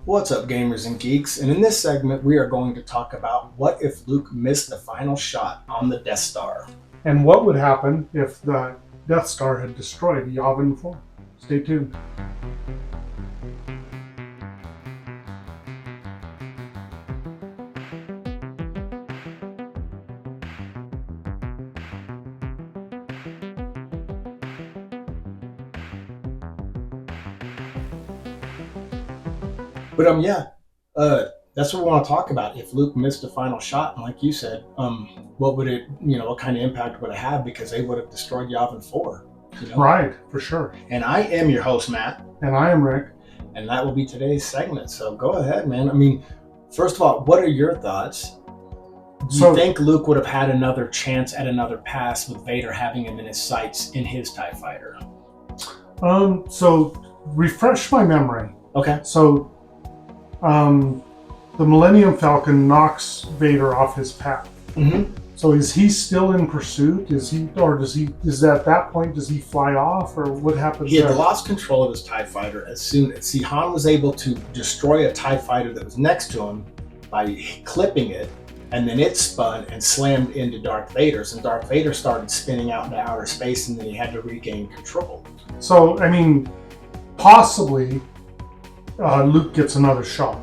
What's up, gamers and geeks? And in this segment, we are going to talk about what if Luke missed the final shot on the Death Star. And what would happen if the Death Star had destroyed Yavin 4? Stay tuned. But that's what we want to talk about. If Luke missed the final shot, and like you said, what would it, what kind of impact would it have? Because they would have destroyed Yavin 4. Right, for sure. And I am your host, Matt. And I am Rick. And that will be today's segment. So go ahead, man. I mean, first of all, what are your thoughts? Do you think Luke would have had another chance at another pass with Vader having him in his sights in his TIE fighter? So refresh my memory. Okay. So, the Millennium Falcon knocks Vader off his path. Mm-hmm. So is he still in pursuit? Is at that point, does he fly off, or what happens? He had lost control of his TIE fighter as soon as Han was able to destroy a TIE fighter that was next to him by clipping it, and then it spun and slammed into Darth Vader's, and Darth Vader started spinning out into outer space, and then he had to regain control. So, I mean, possibly Luke gets another shot.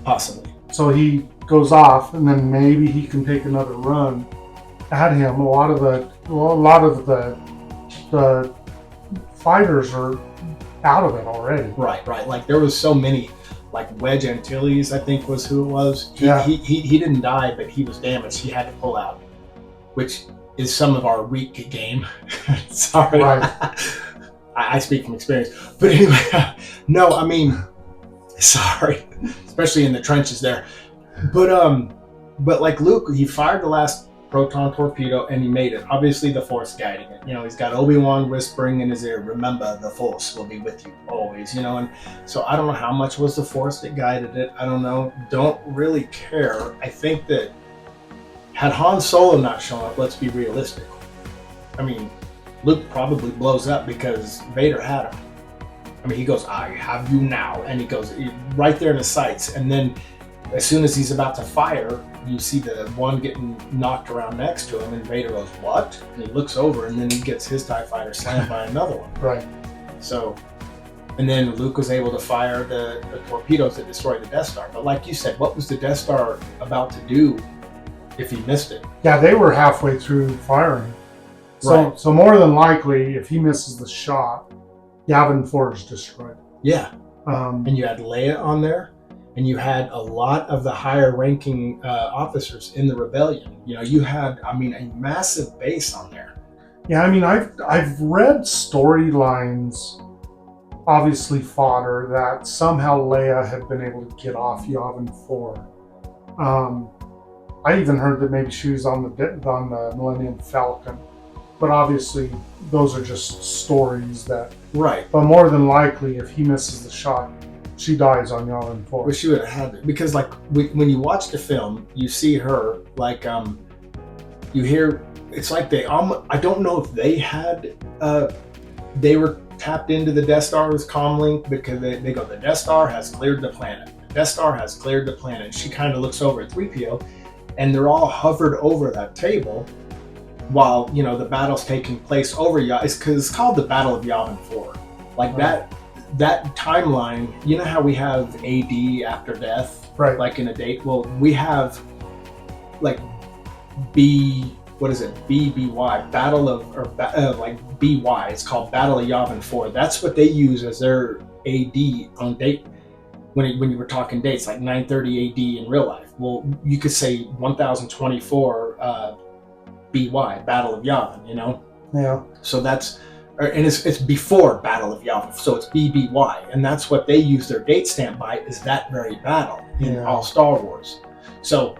Possibly. So he goes off, and then maybe he can take another run at him. A lot of the fighters are out of it already. Right. Like there was so many, like Wedge Antilles, I think was who it was. He didn't die, but he was damaged. He had to pull out, which is some of our weak game. Sorry. Right. I speak from experience. But anyway, no, I mean, sorry, especially in the trenches there. But like Luke, he fired the last proton torpedo and he made it. Obviously, the Force guiding it. He's got Obi-Wan whispering in his ear, "Remember, the Force will be with you always." And so I don't know how much was the Force that guided it. I don't know. Don't really care. I think that had Han Solo not shown up, let's be realistic. I mean, Luke probably blows up because Vader had him. I mean, he goes, "I have you now," and he goes right there in his sights. And then as soon as he's about to fire, you see the one getting knocked around next to him, and Vader goes, "What?" And he looks over, and then he gets his TIE fighter slammed by another one. Right. So, and then Luke was able to fire the torpedoes that destroyed the Death Star. But like you said, what was the Death Star about to do if he missed it? Yeah, they were halfway through firing. Right. So more than likely, if he misses the shot, Yavin 4 is destroyed. Yeah. And you had Leia on there, and you had a lot of the higher ranking officers in the rebellion. You had, a massive base on there. Yeah, I mean, I've read storylines, obviously fodder, that somehow Leia had been able to get off Yavin 4. I even heard that maybe she was on the Millennium Falcon. But obviously, those are just stories that... Right. But more than likely, if he misses the shot, she dies on Yavin 4. Well, she would have had it. Because, like, when you watch the film, you see her, like, you hear... It's like they... I don't know if they had... they were tapped into the Death Star's comlink, because they go, "The Death Star has cleared the planet. The Death Star has cleared the planet." And she kind of looks over at 3PO, and they're all hovered over that table while the battle's taking place over Yavin. It's called the Battle of Yavin 4. Like that timeline. You know how we have AD after death, right? Like in a date. Well, we have like BBY Battle of like BY. It's called Battle of Yavin 4. That's what they use as their AD on date. When you were talking dates, like 930 AD in real life. Well, you could say 1024 BY, Battle of Yavin, Yeah. So that's, and it's before Battle of Yavin, so it's BBY, and that's what they use their date stamp by, is that very battle in all Star Wars. So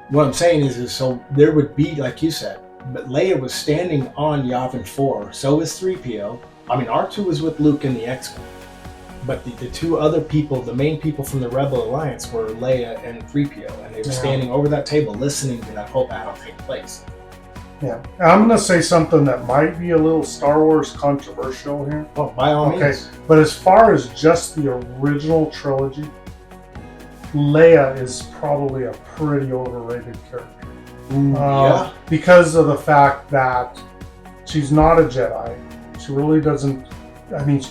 what I'm saying is so there would be, like you said, but Leia was standing on Yavin 4, so is 3PO. R2 was with Luke in the X-Wing. But the two other people, the main people from the Rebel Alliance, were Leia and 3PO, and they were standing over that table listening to that whole battle take place. Yeah. I'm going to say something that might be a little Star Wars controversial here. Oh, by all means. But as far as just the original trilogy, Leia is probably a pretty overrated character. Yeah. Because of the fact that she's not a Jedi. She really doesn't. I mean,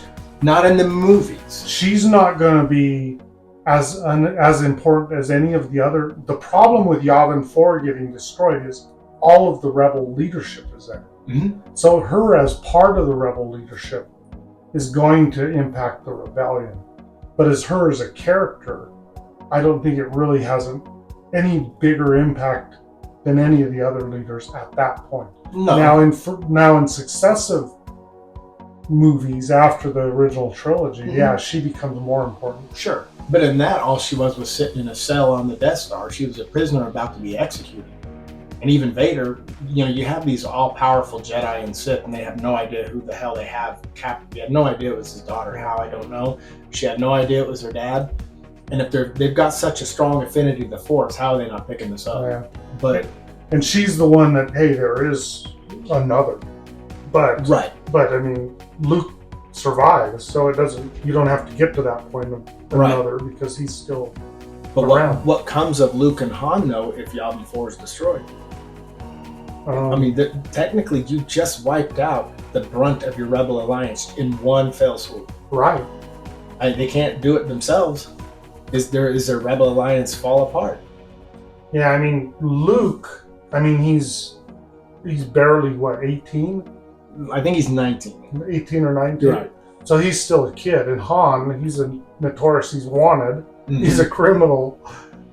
Not in the movies. she's not going to be as important as any of the other. The problem with Yavin 4 getting destroyed is all of the rebel leadership is there. Mm-hmm. So her as part of the rebel leadership is going to impact the rebellion. But as her as a character, I don't think it really has any bigger impact than any of the other leaders at that point. No. Now in successive movies after the original trilogy, yeah, she becomes more important. Sure. But in that, all she was sitting in a cell on the Death Star. She was a prisoner about to be executed. And even Vader, you have these all-powerful Jedi and Sith, and they have no idea who the hell they have captured. They had no idea it was his daughter. How, I don't know. She had no idea it was her dad. And if they've got such a strong affinity to the Force, how are they not picking this up? Yeah. But and she's the one that, hey, there is another. But right. But I mean, Luke survives, so you don't have to get to that point of another because he's still around. What comes of Luke and Han, though, if Yavin 4 is destroyed? I mean, technically, you just wiped out the brunt of your Rebel Alliance in one fell swoop. Right. They can't do it themselves. Is their Rebel Alliance fall apart? Yeah, I mean, Luke, he's barely, 18? I think he's 19. 18 or 19? Right. So he's still a kid. And Han, he's he's wanted. Mm-hmm. He's a criminal.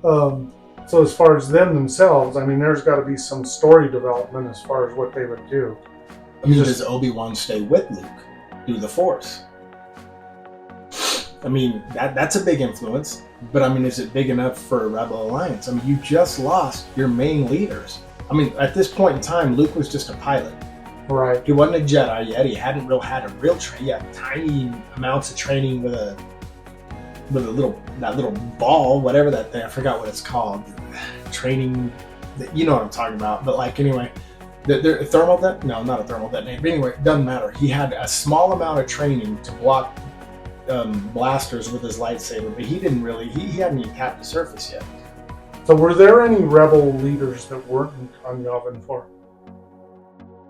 So as far as themselves, there's got to be some story development as far as what they would do. Does Obi-Wan stay with Luke through the Force? That's a big influence. But is it big enough for a Rebel Alliance? You just lost your main leaders. At this point in time, Luke was just a pilot. Right. He wasn't a Jedi yet. He hadn't had a real training. He had tiny amounts of training with that little ball, whatever that thing. I forgot what it's called. Training. You know what I'm talking about. But anyway, the thermal detonator. No, not a thermal detonator. But anyway, it doesn't matter. He had a small amount of training to block blasters with his lightsaber, but he didn't really. He hadn't even tapped the surface yet. So were there any rebel leaders that weren't on Yavin 4?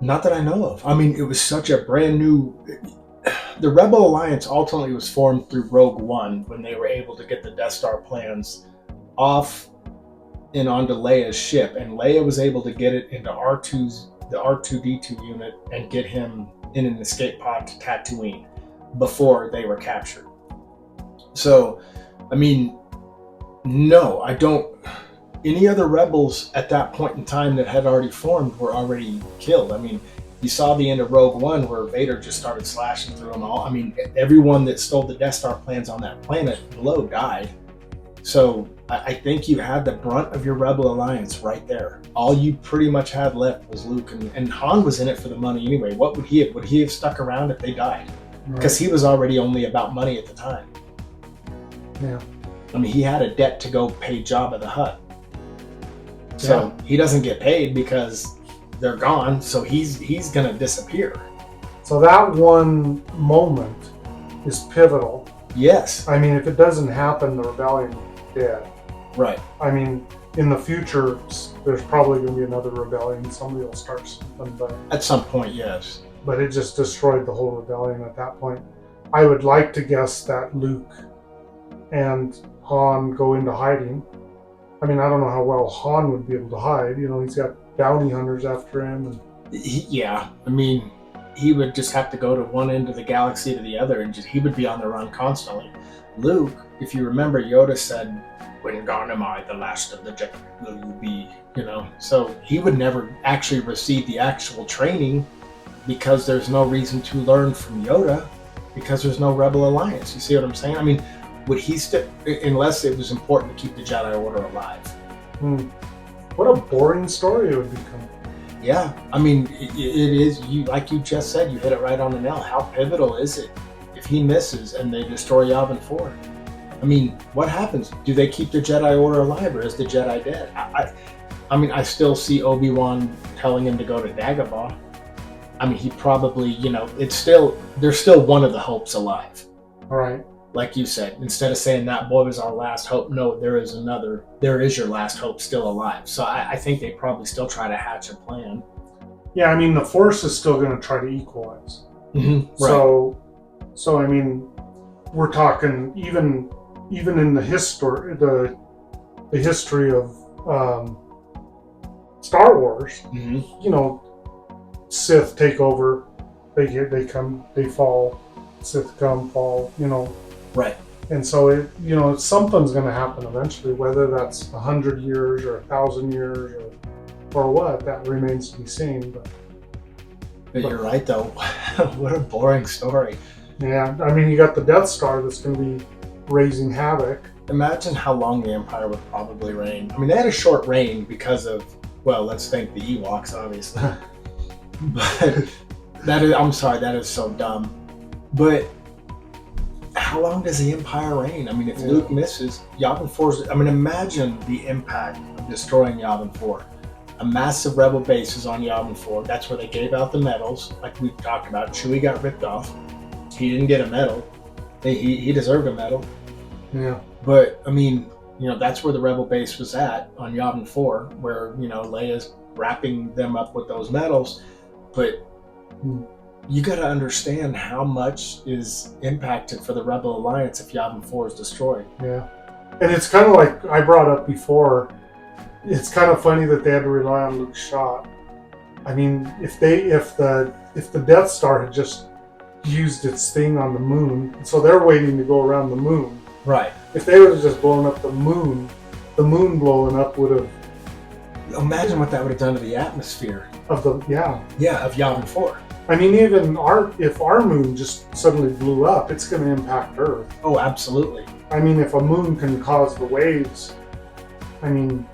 Not that I know of. It was such a brand new. The Rebel Alliance ultimately was formed through Rogue One when they were able to get the Death Star plans off and onto Leia's ship, and Leia was able to get it into the R2-D2 unit and get him in an escape pod to Tatooine before they were captured. So, no, I don't. Any other rebels at that point in time that had already formed were already killed. You saw the end of Rogue One where Vader just started slashing through them all. Everyone that stole the Death Star plans on that planet below died. So I think you had the brunt of your Rebel Alliance right there. All you pretty much had left was Luke, and Han was in it for the money anyway. What would he have? Would he have stuck around if they died? Because he was already only about money at the time. Yeah. He had a debt to go pay Jabba the Hutt. So he doesn't get paid because they're gone, so he's gonna disappear. So that one moment is pivotal. Yes. If it doesn't happen, the rebellion is dead. Right. In the future, there's probably going to be another rebellion. Somebody will start something, but at some point, yes. But it just destroyed the whole rebellion at that point. I would like to guess that Luke and Han go into hiding. I don't know how well Han would be able to hide. He's got bounty hunters after him. He would just have to go to one end of the galaxy to the other, and he would be on the run constantly. Luke, if you remember, Yoda said, "When gone am I, the last of the Jedi will you be," So he would never actually receive the actual training because there's no reason to learn from Yoda because there's no Rebel Alliance. You see what I'm saying? Would he stick unless it was important to keep the Jedi Order alive? What a boring story it would become. Yeah, it is. Like you just said, you hit it right on the nail. How pivotal is it if he misses and they destroy Yavin 4? What happens? Do they keep the Jedi Order alive, or is the Jedi dead? I still see Obi-Wan telling him to go to Dagobah. He probably, there's still one of the hopes alive. All right. like you said, instead of saying that boy was our last hope, no, there is your last hope still alive. So I think they probably still try to hatch a plan. Yeah, I mean, the Force is still going to try to equalize. Mm-hmm. So I mean, we're talking even in the history of Star Wars. Mm-hmm. You know, Sith take over, they come, they fall. Sith come, fall. You know, right. And so something's going to happen eventually, whether that's 100 years or 1,000 years or what, that remains to be seen. But you're right, though. What a boring story. Yeah, I mean, you got the Death Star that's going to be raising havoc. Imagine how long the Empire would probably reign. I mean, they had a short reign because of, well, let's thank the Ewoks, obviously. But that is so dumb. But how long does the Empire reign? I mean, if Luke misses, Yavin 4's... I mean, imagine the impact of destroying Yavin 4. A massive rebel base is on Yavin 4. That's where they gave out the medals, like we talked about. Chewie got ripped off. He didn't get a medal. He deserved a medal. Yeah. But, I mean, that's where the rebel base was at, on Yavin 4, where, Leia's wrapping them up with those medals. But you got to understand how much is impacted for the Rebel Alliance if Yavin 4 is destroyed. Yeah. And it's kind of like I brought up before, it's kind of funny that they had to rely on Luke's shot. I mean, if the Death Star had just used its thing on the moon, so they're waiting to go around the moon. Right. If they would have just blown up the moon blowing up would have... Imagine what that would have done to the atmosphere. Of Yavin 4. I mean, even if our moon just suddenly blew up, it's going to impact Earth. Oh, absolutely. I mean, if a moon can cause the waves, I mean,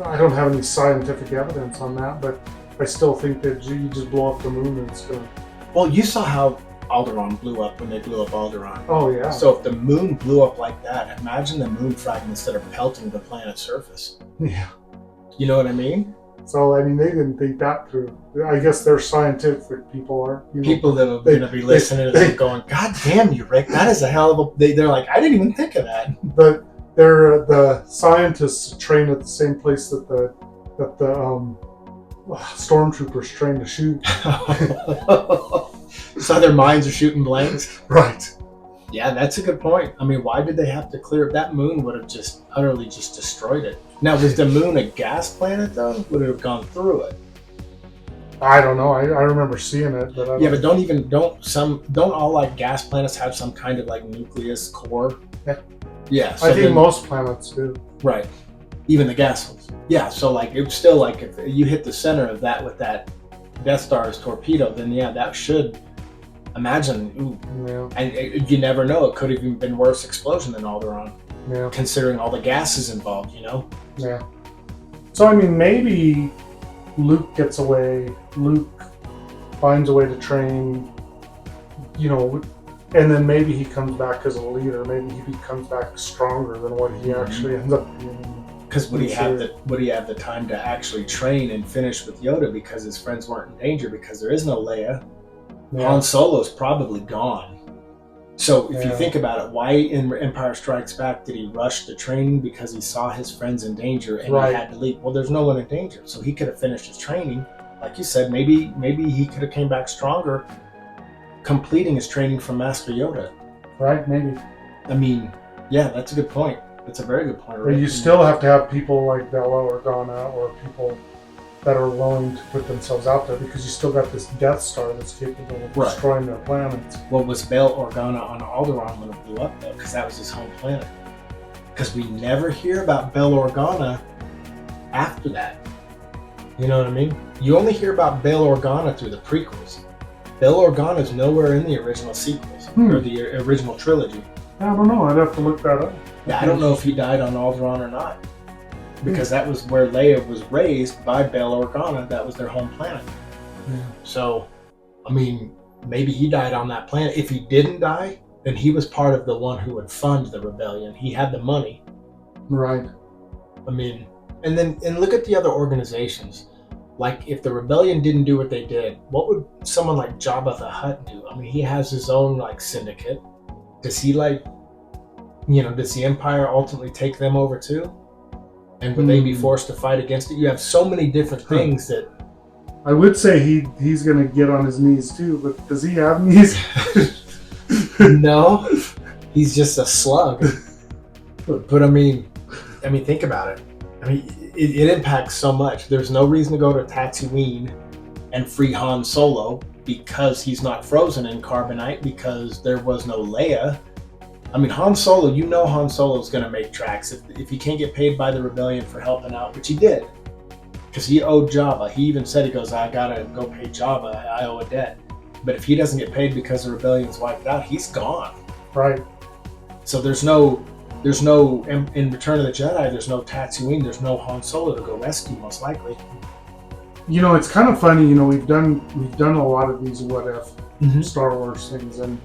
I don't have any scientific evidence on that, but I still think that you just blow up the moon and it's going to... Well, you saw how Alderaan blew up when they blew up Alderaan. Oh, yeah. So if the moon blew up like that, imagine the moon fragments that are pelting the planet's surface. Yeah. You know what I mean? So, I mean, they didn't think that through. I guess they're scientific people are. People that are going to be listening to them going, God damn you, Rick, that is a hell of a... They're like, I didn't even think of that. But they're the scientists train at the same place that the stormtroopers train to shoot. So their minds are shooting blanks? Right. Yeah, that's a good point. I mean, why did they have to clear... That moon would have just utterly just destroyed it. Now, was the moon a gas planet, though? Would it have gone through it? I don't know. I remember seeing it, but but don't all like gas planets have some kind of like nucleus core? Yeah. So I think most planets do. Right. Even the gas ones. Yeah. So like it's still like if you hit the center of that with that Death Star's torpedo, then yeah, that should imagine. Ooh. Yeah. And you never know. It could have even been worse explosion than Alderaan. Yeah. Considering all the gases involved, Yeah. So I mean, maybe Luke gets away. Luke finds a way to train, and then maybe he comes back as a leader. Maybe he becomes back stronger than what he actually ends up being. Because would he have the time to actually train and finish with Yoda because his friends weren't in danger because there is no Leia? Yeah. Han Solo's probably gone. So if you think about it, why in Empire Strikes Back did he rush the training? Because he saw his friends in danger and he had to leave. Well, there's no one in danger, so he could have finished his training. Like you said, maybe he could have came back stronger, completing his training from Master Yoda. Right, maybe. I mean, yeah, that's a good point. That's a very good point. But you still have to have people like Bella or Donna or people that are willing to put themselves out there because you still got this Death Star that's capable of destroying their planets. Well, was Bail Organa on Alderaan when it blew up, though? Because that was his home planet. Because we never hear about Bail Organa after that. You know what I mean? You only hear about Bail Organa through the prequels. Bail Organa is nowhere in the original sequels or the original trilogy. I don't know. I'd have to look that up. Yeah, I don't know if he died on Alderaan or not. Because that was where Leia was raised by Bail Organa. That was their home planet. Yeah. So, I mean, maybe he died on that planet. If he didn't die, then he was part of the one who would fund the rebellion. He had the money. Right. I mean, and look at the other organizations. Like, if the rebellion didn't do what they did, what would someone like Jabba the Hutt do? I mean, he has his own, like, syndicate. Does he, like, does the Empire ultimately take them over too? And would they be forced to fight against it? You have so many different things that... I would say he's going to get on his knees too, but does he have knees? No, he's just a slug. But I mean, think about it. I mean, it impacts so much. There's no reason to go to Tatooine and free Han Solo because he's not frozen in carbonite, because there was no Leia. I mean, Han Solo, Han Solo's going to make tracks if he can't get paid by the rebellion for helping out, which he did. Because he owed Jabba. He even said, he goes, I got to go pay Jabba. I owe a debt. But if he doesn't get paid because the rebellion's wiped out, he's gone. Right. So there's no in Return of the Jedi, there's no Tatooine, there's no Han Solo to go rescue, most likely. It's kind of funny, we've done a lot of these what if Star Wars things, and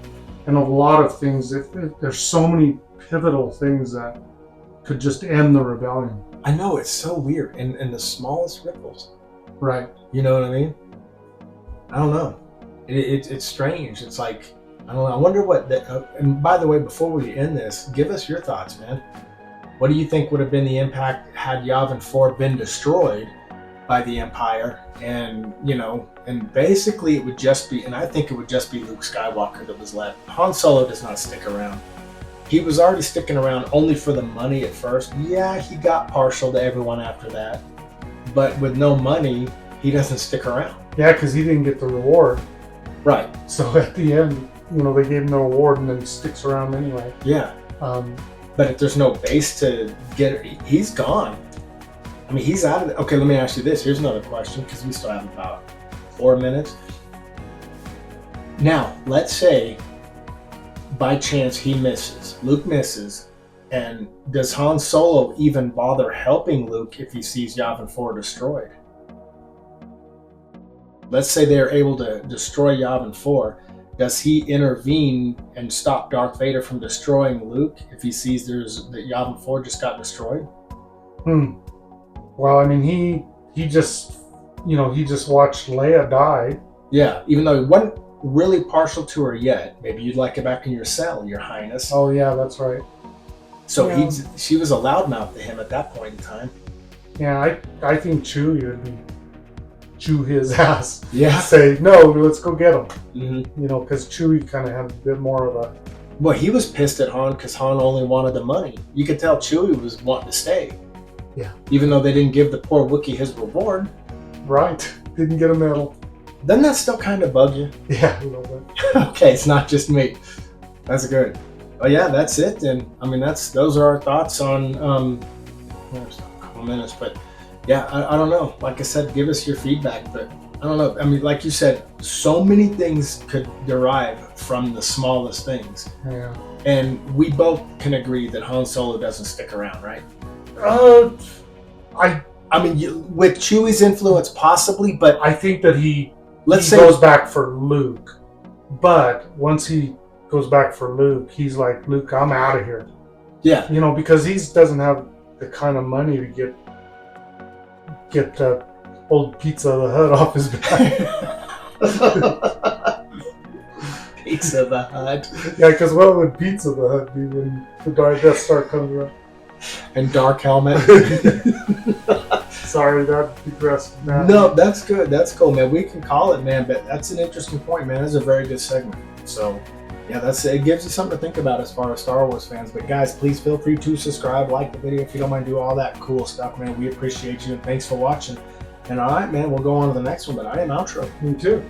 a lot of things, there's so many pivotal things that could just end the rebellion. I know, it's so weird, and the smallest ripples. Right. You know what I mean? I don't know. It's strange. It's like, I don't know. I wonder what and by the way, before we end this, give us your thoughts, man. What do you think would have been the impact had Yavin 4 been destroyed by the Empire? And, and basically it would just be, and I think it would just be Luke Skywalker that was left. Han Solo does not stick around. He was already sticking around only for the money at first. Yeah, he got partial to everyone after that. But with no money, he doesn't stick around. Yeah, because he didn't get the reward. Right. So at the end, they gave him the reward, and then he sticks around anyway. Yeah. But if there's no base to get, he's gone. I mean, he's out of it. Okay, let me ask you this. Here's another question, because we still have about 4 minutes. Now, let's say by chance he misses. Luke misses. And does Han Solo even bother helping Luke if he sees Yavin 4 destroyed? Let's say they're able to destroy Yavin 4. Does he intervene and stop Darth Vader from destroying Luke if he sees that Yavin 4 just got destroyed? Well, I mean, he just watched Leia die. Yeah, even though he wasn't really partial to her yet. Maybe you'd like it back in your cell, Your Highness. Oh yeah, that's right. So she was a loudmouth to him at that point in time. Yeah, I think Chewie would be chew his ass. Yeah. Say, no, let's go get him. Mm-hmm. Because Chewie kind of had a bit more of a... Well, he was pissed at Han because Han only wanted the money. You could tell Chewie was wanting to stay. Yeah. Even though they didn't give the poor Wookiee his reward. Right. Didn't get a medal. Doesn't that still kind of bug you? Yeah, a little bit. Okay, it's not just me. That's good. Oh yeah, that's it. And I mean, those are our thoughts on there's a couple minutes, but yeah, I don't know. Like I said, give us your feedback, but I don't know. I mean, like you said, so many things could derive from the smallest things. Yeah. And we both can agree that Han Solo doesn't stick around, right? I mean, with Chewie's influence, possibly, but I think that he say goes back for Luke. But once he goes back for Luke, he's like, Luke, I'm out of here. Yeah. Because he doesn't have the kind of money to get old Pizza the Hut off his back. Pizza the Hut. Yeah, because what would Pizza the Hut be when the Death Star comes around? And Dark Helmet. Sorry, that digressed. No, that's good. That's cool, man. We can call it, man, but that's an interesting point, man. That's a very good segment. So, yeah, it gives you something to think about as far as Star Wars fans. But guys, please feel free to subscribe, like the video if you don't mind, do all that cool stuff, man. We appreciate you, and thanks for watching. And all right, man, we'll go on to the next one, but I am outro. Me too.